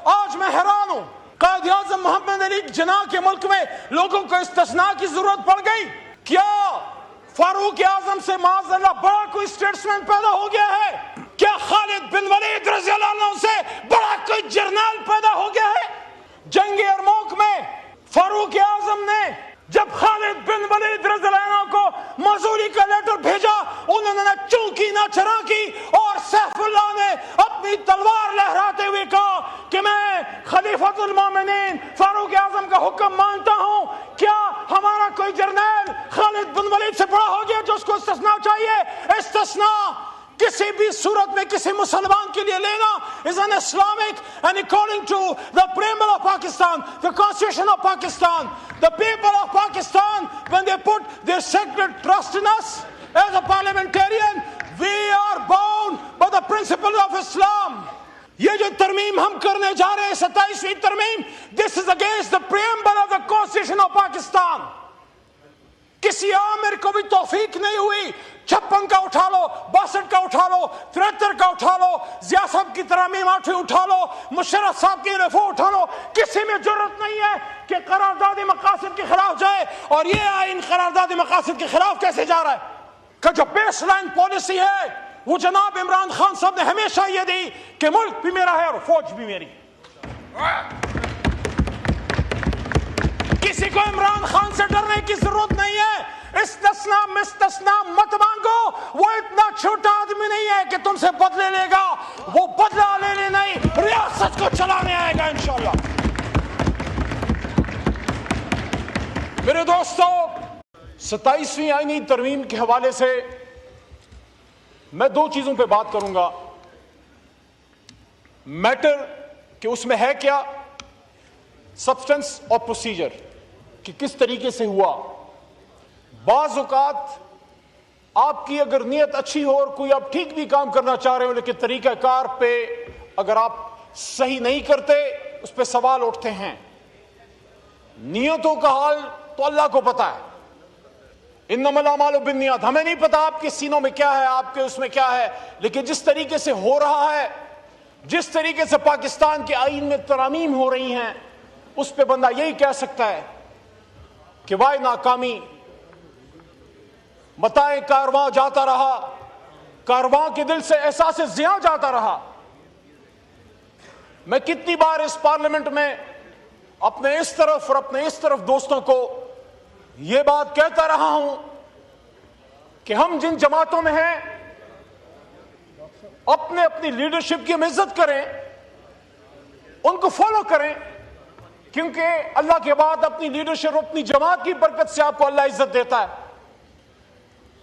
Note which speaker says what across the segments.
Speaker 1: آج میں حیران ہوں، قائد اعظم محمد علی جناح کے ملک میں لوگوں کو استثناء کی ضرورت پڑ گئی؟ کیا فاروق اعظم سے معاذ اللہ بڑا کوئی اسٹیٹسمین پیدا ہو گیا ہے؟ کیا خالد بن ولید رضی اللہ عنہ سے بڑا کوئی جرنیل پیدا ہو گیا ہے؟ جنگ یرموک میں فاروق اعظم نے جب خالد بن ولید رضی اللہ عنہ کو معذوری کا لیٹر بھیجا، انہوں نے چونکی نہ چرا کی، اور سیف اللہ نے اپنی تلوار لہراتے ہوئے کہا کہ میں خلیفۃ المومنین فاروق اعظم کا حکم مانتا ہوں۔ کیا ہمارا کوئی جرنیل خالد بن ولید سے بڑا ہو گیا جو اس کو استثناء چاہیے؟ استثناء کسی بھی صورت میں کسی مسلمان کے لیے لینا is an Islamic, and according to the preamble of Pakistan, the constitution of Pakistan, the people of Pakistan, when they put their sacred trust in us as a parliamentarian, we are bound by the principle of Islam. یہ جو ترمیم ہم کرنے جا رہے ہیں 27ویں ترمیم، this is against the preamble of the constitution of Pakistan. کسی عامر کو بھی توفیق نہیں ہوئی 56 کا اٹھا لو، 62 کا اٹھا لو، 73 کا اٹھا لو، ضیاء صاحب کی ترامیم 8ویں اٹھا لو، مشرف صاحب کی رفو اٹھا لو، کسی میں جرت نہیں ہے کہ قرارداد مقاصد کے خلاف جائے۔ اور یہ آئین قرارداد مقاصد کے خلاف کیسے جا رہا ہے؟ کہ جو بیس لائن پالیسی ہے وہ جناب عمران خان صاحب نے ہمیشہ یہ دی کہ ملک بھی میرا ہے اور فوج بھی میری۔ کسی کو عمران خان سے ڈرنے کی ضرورت نہیں ہے۔ استثناء مستثناء مت مانگو، وہ اتنا چھوٹا آدمی نہیں ہے کہ تم سے بدلے لے گا، وہ بدلہ لینے نہیں، ریاست کو چلانے آئے گا انشاءاللہ۔ میرے دوستو، 27ویں آئینی ترمیم کے حوالے سے میں 2 چیزوں پہ بات کروں گا۔ میٹر کہ اس میں ہے کیا، سبسٹنس اور پروسیجر کہ کس طریقے سے ہوا۔ بعض اوقات آپ کی اگر نیت اچھی ہو اور کوئی آپ ٹھیک بھی کام کرنا چاہ رہے ہو، لیکن طریقہ کار پہ اگر آپ صحیح نہیں کرتے اس پہ سوال اٹھتے ہیں۔ نیتوں کا حال تو اللہ کو پتا ہے، انما الاعمال بالنیات، ہمیں نہیں پتا آپ کے سینوں میں کیا ہے، آپ کے اس میں کیا ہے، لیکن جس طریقے سے ہو رہا ہے، جس طریقے سے پاکستان کے آئین میں ترامیم ہو رہی ہیں، اس پہ بندہ یہی کہہ سکتا ہے کہ وائے ناکامی، متائے کارواں جاتا رہا، کارواں کے دل سے احساس زیاں جاتا رہا۔ میں کتنی بار اس پارلیمنٹ میں اپنے اس طرف اور اپنے اس طرف دوستوں کو یہ بات کہتا رہا ہوں کہ ہم جن جماعتوں میں ہیں اپنے اپنی لیڈرشپ کی ہم عزت کریں، ان کو فالو کریں، کیونکہ اللہ کے بعد اپنی لیڈرشپ اپنی جماعت کی برکت سے آپ کو اللہ عزت دیتا ہے۔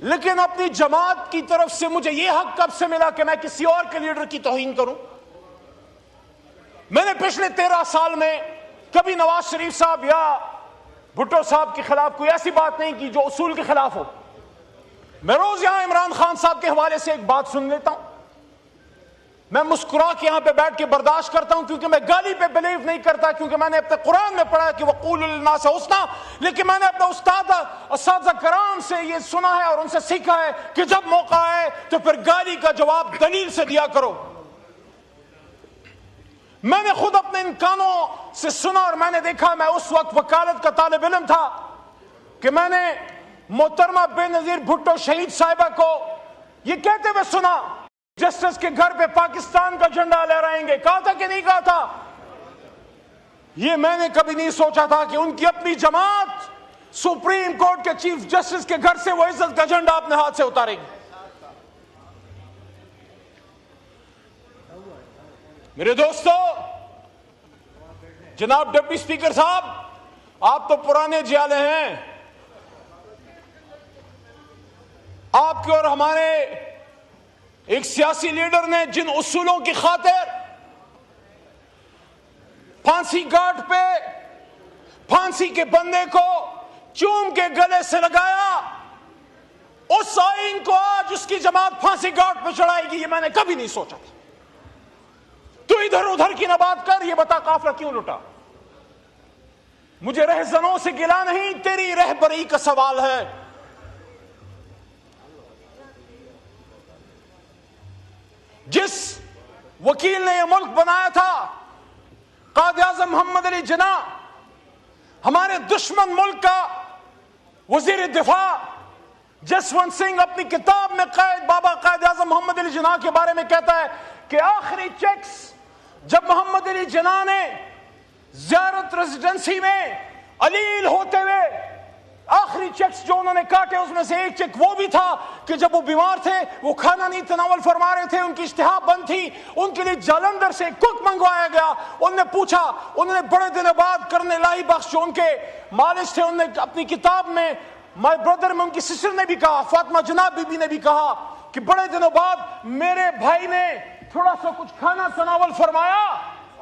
Speaker 1: لیکن اپنی جماعت کی طرف سے مجھے یہ حق کب سے ملا کہ میں کسی اور کے لیڈر کی توہین کروں؟ میں نے پچھلے 13 سال میں کبھی نواز شریف صاحب یا بھٹو صاحب کے خلاف کوئی ایسی بات نہیں کی جو اصول کے خلاف ہو۔ میں روز یہاں عمران خان صاحب کے حوالے سے ایک بات سن لیتا ہوں، میں مسکرا کے یہاں پہ بیٹھ کے برداشت کرتا ہوں، کیونکہ میں گالی پہ بلیو نہیں کرتا، کیونکہ میں نے اپنے قرآن میں پڑھا کہ وَقُولُوا لِلنَّاسِ حُسْنًا، لیکن میں نے اپنے اساتذہ کرام سے یہ سنا ہے اور ان سے سیکھا ہے کہ جب موقع آئے تو پھر گالی کا جواب دلیل سے دیا کرو۔ میں نے خود اپنے ان کانوں سے سنا اور میں نے دیکھا، میں اس وقت وکالت کا طالب علم تھا، کہ میں نے محترمہ بے نظیر بھٹو شہید صاحبہ کو یہ کہتے ہوئے سنا جسٹس کے گھر پہ پاکستان کا جھنڈا لہرائیں گے۔ کہا تھا کہ نہیں کہا تھا؟ یہ میں نے کبھی نہیں سوچا تھا کہ ان کی اپنی جماعت سپریم کورٹ کے چیف جسٹس کے گھر سے وہ عزت کا جھنڈا اپنے ہاتھ سے اتارے گی۔ میرے دوستو، جناب ڈپٹی سپیکر صاحب، آپ تو پرانے جیالے ہیں، آپ کے اور ہمارے ایک سیاسی لیڈر نے جن اصولوں کی خاطر پھانسی گھاٹ پہ پھانسی کے بندے کو چوم کے گلے سے لگایا، اس آئین کو آج اس کی جماعت پھانسی گھاٹ پہ چڑھائے گی، یہ میں نے کبھی نہیں سوچا تھا۔ تو ادھر ادھر کی نہ بات کر، یہ بتا قافلہ کیوں لٹا؟ مجھے رہزنوں سے گلا نہیں، تیری رہبری کا سوال ہے۔ جس وکیل نے یہ ملک بنایا تھا، محمد علی جناح ہمارے دشمن ملک کا وزیر دفاع جسونت سنگھ اپنی کتاب میں بابا قائد اعظم محمد علی جناح کے بارے میں کہتا ہے کہ آخری چیکس جب محمد علی جناح نے زیارت ریزیڈنسی میں علیل ہوتے ہوئے آخری چیکس جو انہوں نے کاٹے اس میں سے ایک چیک وہ بھی تھا کہ جب وہ بیمار تھے وہ کھانا نہیں تناول فرما رہے تھے, ان کی اشتہا بند تھی, ان کے لیے جالندھر سے کک منگوایا گیا. انہوں نے پوچھا, انہوں نے بڑے دنوں بعد کرنے لائی بخش جو ان کے مالج تھے, انہوں نے اپنی کتاب میں مائی بردر میں ان کی سسٹر نے بھی کہا, فاطمہ جناب بی بی نے بھی کہا کہ بڑے دنوں بعد میرے بھائی نے تھوڑا سا کچھ کھانا تناول فرمایا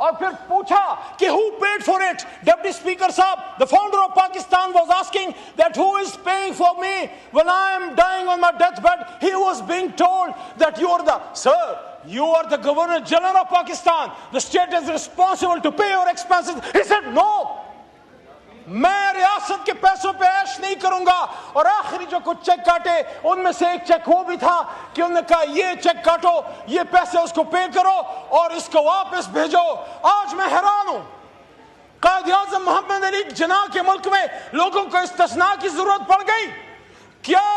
Speaker 1: اور پھر پوچھا کہ who paid for it. Deputy Speaker صاحب, the founder of Pakistan was asking that who is paying for me when I am dying on my deathbed. He was being told that you are the, sir, you are the Governor General of Pakistan. The state is responsible to pay your expenses. He said no. میں ریاست کے پیسوں پہ عیش نہیں کروں گا. اور آخری جو کچھ چیک کاٹے ان میں سے ایک چیک وہ بھی تھا کہ انہوں نے کہا یہ چیک کاٹو, یہ پیسے اس کو پے کرو اور اس کو واپس بھیجو. آج میں حیران ہوں, قائد اعظم محمد علی جناح کے ملک میں لوگوں کو استثناء کی ضرورت پڑ گئی. کیا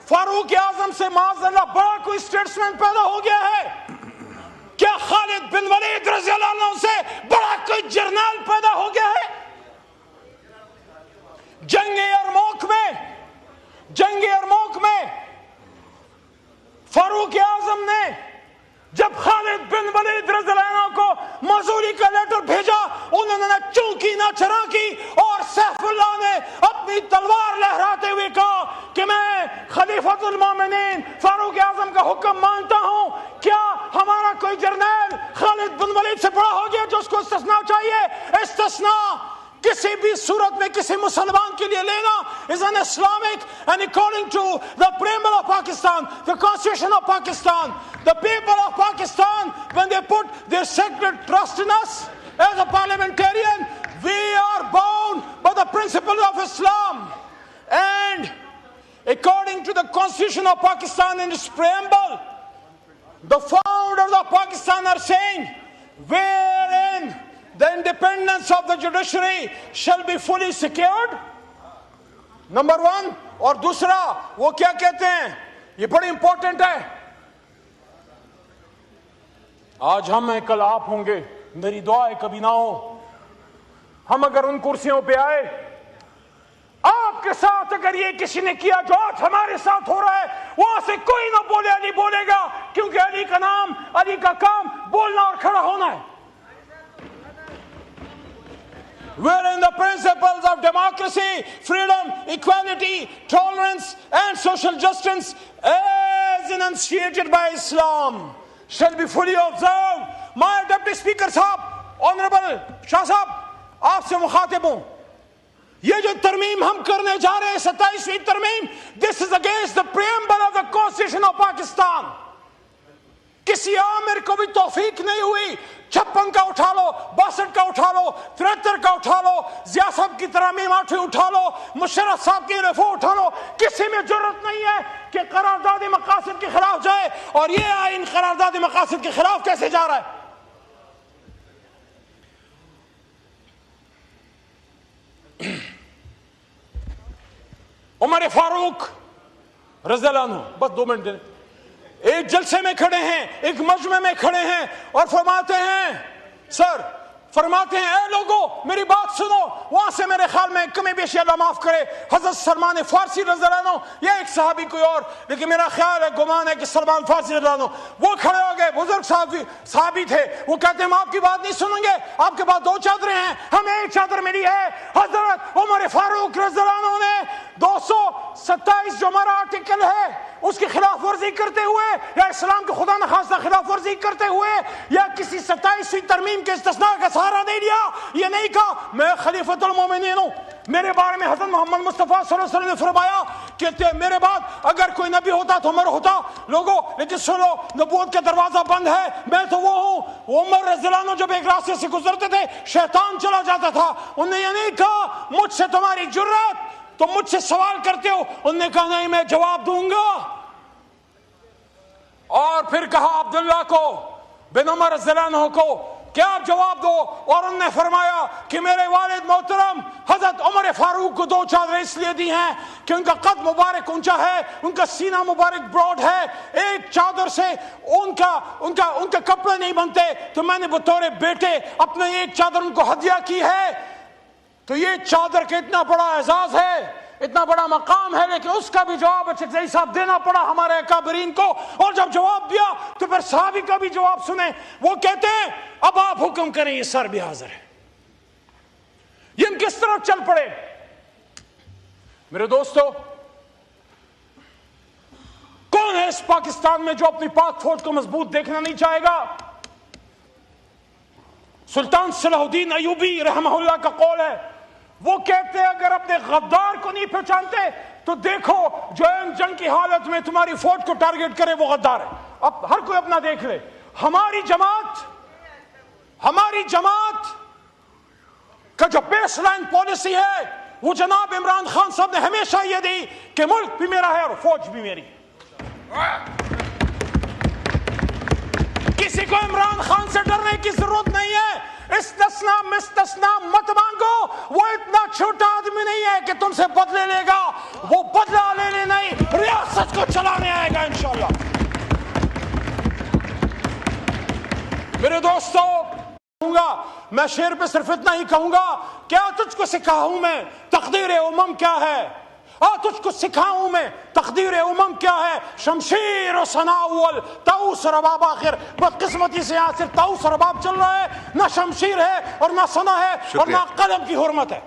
Speaker 1: فاروق اعظم سے معاذ اللہ بڑا کوئی اسٹیٹسمین پیدا ہو گیا ہے؟ کیا خالد بن ولید رضی اللہ عنہ سے بڑا کوئی جرنیل پیدا ہو گیا ہے؟ جنگ یرموک میں فاروق اعظم نے جب خالد بن ولید رضی اللہ عنہ کو معذوری کا لیٹر بھیجا, انہوں نے چونکی نہ چرا کی اور سیف اللہ نے اپنی تلوار لہراتے ہوئے کہا کہ میں خلیفۃ المومنین فاروق اعظم کا حکم مانتا ہوں. کیا ہمارا کوئی جرنیل خالد بن ولید سے بڑا ہو گیا جو اس کو استثناء چاہیے؟ استثناء کسی بھی صورت میں کسی مسلمان کے لیے لینا is an Islamic, and according to the preamble of Pakistan, the constitution of Pakistan, the people of Pakistan, when they put their sacred trust in us as a parliamentarian, we are bound by the principles of Islam. And according to the constitution of Pakistan in its preamble, the founders of Pakistan are saying wherein the independence of the judiciary shall be fully secured. Number 1. اور دوسرا وہ کیا کہتے ہیں, یہ بڑی important ہے. آج ہم ہیں, کل آپ ہوں گے, میری دعا ہے کبھی نہ ہو. ہم اگر ان کرسیوں پہ آئے, آپ کے ساتھ اگر یہ کسی نے کیا جو آج ہمارے ساتھ ہو رہا ہے, وہاں سے کوئی نہ بولے علی بولے گا, کیونکہ علی کا نام, علی کا کام بولنا اور کھڑا ہونا ہے. Wherein the principles of democracy, freedom, equality, tolerance and social justice as enunciated by Islam shall be fully observed. My Deputy Speaker صاحب, Honorable شاہ صاحب, آپ سے مخاطب ہوں. یہ جو ترمیم ہم کرنے جا رہے ہیں, 27ویں ترمیم, this is against the preamble of the Constitution of Pakistan. کسی عامر کو بھی توفیق نہیں ہوئی 56 کا اٹھا لو, 62 کا اٹھا لو, 73 کا اٹھا لو, ضیاء صاحب کی ترامیم 8 اٹھا لو, مشرف صاحب کی رفو اٹھا لو, کسی میں جرت نہیں ہے کہ قرارداد مقاصد کے خلاف جائے. اور یہ آئین قرارداد مقاصد کے خلاف کیسے جا رہا ہے؟ عمر فاروق رضی اللہ عنہ, بس 2 منٹ دیں, ایک جلسے میں کھڑے ہیں, ایک مجمع میں کھڑے ہیں اور فرماتے ہیں, سر فرماتے ہیں اے لوگو میری بات سنو. وہاں سے میرے خیال میں کمی بیشی اللہ معاف کرے حضرت سلمان فارسی رضی اللہ عنہ یا ایک صحابی کوئی اور, لیکن میرا خیال ہے, گمان ہے کہ سلمان فارسی رضی اللہ عنہ, وہ کھڑے ہو گئے, بزرگ صحابی تھے. وہ کہتے ہیں ہم آپ کی بات نہیں سنیں گے, آپ کے پاس 2 چادریں ہیں, ہمیں ایک چادر ملی ہے. حضرت عمر فاروق رضی اللہ عنہ نے 227 جو ہمارا آرٹیکل ہے اس کی خلاف ورزی کرتے ہوئے, یا اسلام کے خدا نخواستہ خلاف ورزی کرتے ہوئے, یا کسی 27ویں ترمیم کے استثناء کا سہارا نہیں لیا. یہ نہیں کہا میں خلیفۃ المومنین ہوں. میرے بارے میں حضرت محمد مصطفیٰ صلی اللہ علیہ وسلم نے فرمایا کہ میرے بعد اگر کوئی نبی ہوتا تو عمر ہوتا. لوگوں لیکن سنو, نبوت کا دروازہ بند ہے, میں تو وہ ہوں. عمر رضی اللہ عنہ جب ایک راستے سے گزرتے تھے شیطان چلا جاتا تھا. انہوں نے یہ نہیں کہا مجھ سے تمہاری جرات, تم مجھ سے سوال کرتے ہو. انہوں نے کہا نہیں میں جواب دوں گا. اور پھر کہا عبداللہ کو بن عمر رضی اللہ عنہ کو کیا آپ جواب دو؟ اور انہوں نے فرمایا کہ میرے والد محترم حضرت عمر فاروق کو 2 چادریں اس لیے دی ہیں کہ ان کا قد مبارک اونچا ہے، ان کا سینہ مبارک براڈ ہے، ایک چادر سے ان کا کپڑے نہیں بنتے، تو میں نے بطور بیٹے اپنے ایک چادر ان کو ہدیہ کی ہے۔ تو یہ چادر کا اتنا بڑا اعزاز ہے، اتنا بڑا مقام ہے، لیکن اس کا بھی جواب اچھے صاحب دینا پڑا ہمارے اکابرین کو۔ اور جب جواب دیا تو پھر صحابی کا بھی جواب سنیں، وہ کہتے ہیں اب آپ حکم کریں، یہ سر بھی حاضر ہے۔ یہ ہم کس طرح چل پڑے؟ میرے دوستو، کون ہے اس پاکستان میں جو اپنی پاک فوج کو مضبوط دیکھنا نہیں چاہے گا؟ سلطان صلاح الدین ایوبی رحمہ اللہ کا قول ہے، وہ کہتے ہیں اگر اپنے غدار کو نہیں پہچانتے تو دیکھو جو جنگ کی حالت میں تمہاری فوج کو ٹارگٹ کرے وہ غدار ہے۔ اب ہر کوئی اپنا دیکھ لے۔ ہماری جماعت کا جو بیس لائن پالیسی ہے وہ جناب عمران خان صاحب نے ہمیشہ یہ دی کہ ملک بھی میرا ہے اور فوج بھی میری۔ کسی کو عمران خان سے ڈرنے کی ضرورت نہیں ہے۔ استثناء مستثناء مت مانگو، وہ اتنا چھوٹا آدمی نہیں ہے کہ تم سے بدلے لے گا، وہ بدلہ لینے نہیں، ریاست کو چلانے آئے گا انشاءاللہ۔ میرے دوستو، میں شعر پہ صرف اتنا ہی کہوں گا، کیا تجھ کو سکھاؤں میں تقدیر امم کیا ہے؟ تجھ کو سکھاؤں میں تقدیر امم کیا ہے؟ شمشیر و ثنا اول طاؤس رباب آخر۔ بدقسمتی سے یہاں صرف طاؤس رباب چل رہا ہے، نہ شمشیر ہے اور نہ ثنا ہے اور نہ قلم کی حرمت ہے۔